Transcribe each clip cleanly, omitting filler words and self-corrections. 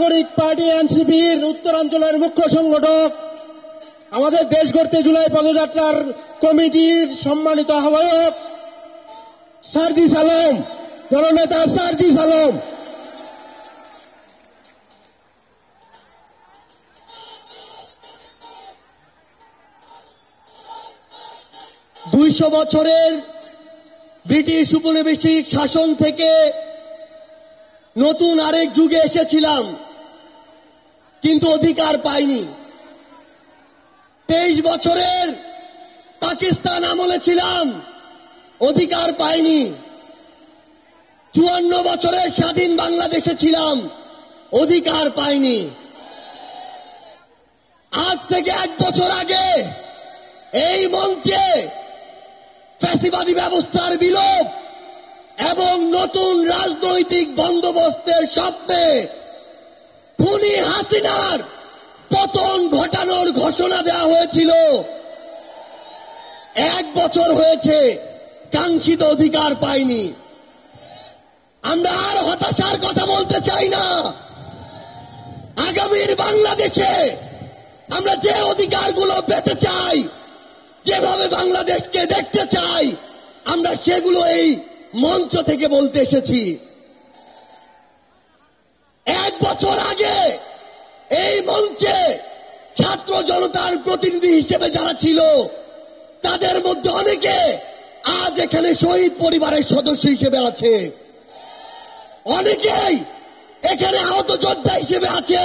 নাগরিক পার্টি এনসিপির উত্তরাঞ্চলের মুখ্য সংগঠক, আমাদের দেশ গড়তে জুলাই পদযাত্রার কমিটির সম্মানিত আহ্বায়ক সার্জিস আলম, দলনেতা সার্জিস আলম, দুইশো বছরের ব্রিটিশ উপনিবেশিক শাসন থেকে নতুন আরেক যুগে এসেছিলাম, কিন্তু অধিকার পাইনি। 23 বছরের পাকিস্তান আমলে ছিলাম, অধিকার পাইনি। 54 বছরের স্বাধীন বাংলাদেশে ছিলাম, অধিকার পাইনি। আজ থেকে 1 বছর আগে এই মঞ্চে ফ্যাসিবাদী ব্যবস্থার বিলোপ এবং নতুন রাজনৈতিক বন্দোবস্তের স্বপ্নে খুনি হাসিনার পতন ঘটানোর ঘোষণা দেওয়া হয়েছিল। 1 বছর হয়েছে, কাঙ্ক্ষিত অধিকার পাইনি। আমরা আর হতাশার কথা বলতে চাই না। আগামীর বাংলাদেশে আমরা যে অধিকারগুলো পেতে চাই, যেভাবে বাংলাদেশকে দেখতে চাই, আমরা সেগুলো এই মঞ্চ থেকে বলতে এসেছি। 1 বছর আগে এই মঞ্চে ছাত্র জনতার প্রতিনিধি হিসেবে যারা ছিল, তাদের মধ্যে অনেকে আজ এখানে শহীদ পরিবারের সদস্য হিসেবে আছে, অনেকেই এখানে আহত যোদ্ধা হিসেবে আছে।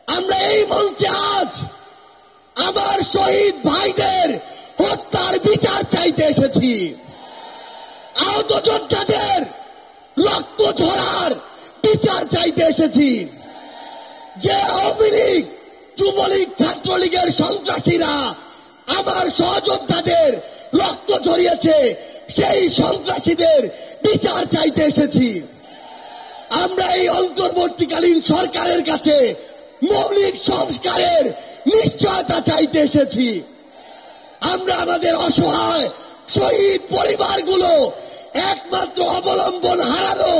আমরা এই মঞ্চে আজ আমার শহীদ ভাইদের হত্যার বিচার চাইতে এসেছি, আহত যোদ্ধাদের রক্ত ঝরার বিচার চাইতে এসেছি। যে আওয়ামী লীগ, যুবলীগ, ছাত্রলীগের সন্ত্রাসীরা আমার সহযোদ্ধাদের রক্ত ঝরিয়েছে, সেই সন্ত্রাসীদের বিচার চাইতে এসেছি। আমরা এই অন্তর্বর্তীকালীন সরকারের কাছে মৌলিক সংস্কারের নিশ্চয়তা চাইতে এসেছি। আমরা আমাদের অসহায় শহীদ পরিবারগুলো, একমাত্র অবলম্বন হারানো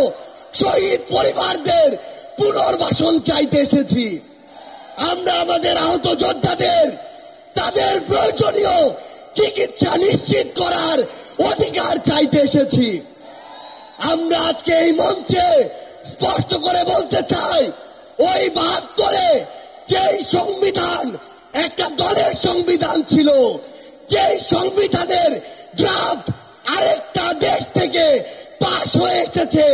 শহীদ পরিবারদের পুনর্বাসন চাইতে এসেছি। আমরা আমাদের আহত যোদ্ধাদের তাদের প্রয়োজনীয় চিকিৎসা নিশ্চিত করার অধিকার চাইতে এসেছি। আমরা আজকে এই মঞ্চে স্পষ্ট করে বলতে চাই, ওই 72-এ যেই সংবিধান একটা দলের সংবিধান ছিল, যেই সংবিধানের ড্রাফট আরেকটা দেশ থেকে পাশ হয়ে এসেছে,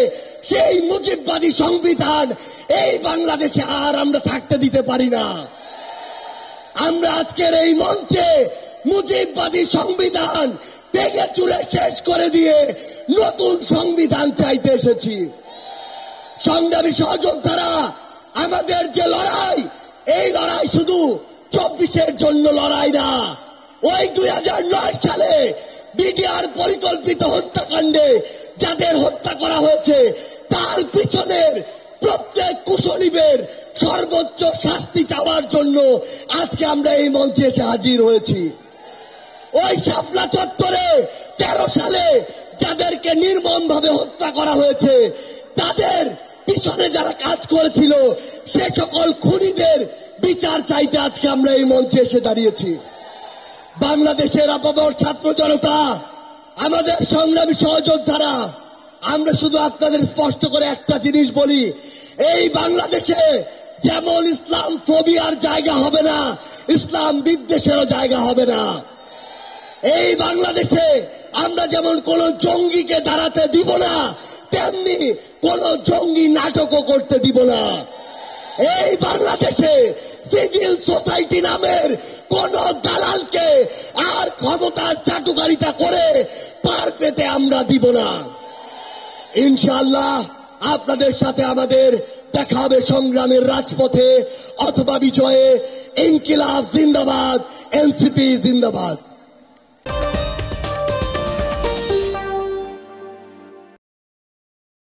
সেই মুজিববাদী সংবিধান এই বাংলাদেশে আর আমরা থাকতে দিতে পারি না। আমরা আজকের এই মঞ্চে মুজিববাদী সংবিধান ভেঙে চুরে শেষ করে দিয়ে নতুন সংবিধান চাইতে এসেছি। সংগ্রামী সহযোদ্ধারা, আমাদের যে লড়াই, এই লড়াই শুধু 24-এর জন্য লড়াই না। ওই 2009 সালে বিডিআর পরিকল্পিত হত্যাকাণ্ডে যাদের হত্যা করা হয়েছে, তার পিছনের প্রত্যেক কুশলীদের সর্বোচ্চ শাস্তি চাওয়ার জন্য আজকে আমরা এই মঞ্চে এসে হাজির হয়েছি। ওই শাপলা চত্বরে 13 সালে যাদেরকে নির্মমভাবে হত্যা করা হয়েছে, তাদের পিছনে যারা কাজ করেছিল, সে সকল খুনিদের বিচার চাইতে আজকে আমরা এই মঞ্চে এসে দাঁড়িয়েছি। বাংলাদেশের আপামর ছাত্র জনতা, আমাদের সংগ্রামী সহযোদ্ধারা, আমরা শুধু আপনাদের স্পষ্ট করে একটা জিনিস বলি, এই বাংলাদেশে যেমন ইসলাম ফোবিয়ার জায়গা হবে না, ইসলাম বিদ্বেষেরও জায়গা হবে না। এই বাংলাদেশে আমরা যেমন কোন জঙ্গিকে দাঁড়াতে দিব না, তেমনি কোন জঙ্গি নাটকও করতে দিব না। এই বাংলাদেশে সিভিল সোসাইটি নামের কোন দালালকে আর ক্ষমতার চাটুকারিতা করে পার পেতে আমরা দিব না। ইনশাআল্লাহ আপনাদের সাথে আমাদের দেখা হবে সংগ্রামের রাজপথে অথবা বিজয়ে। ইনকিলাব জিন্দাবাদ, এনসিপি জিন্দাবাদ।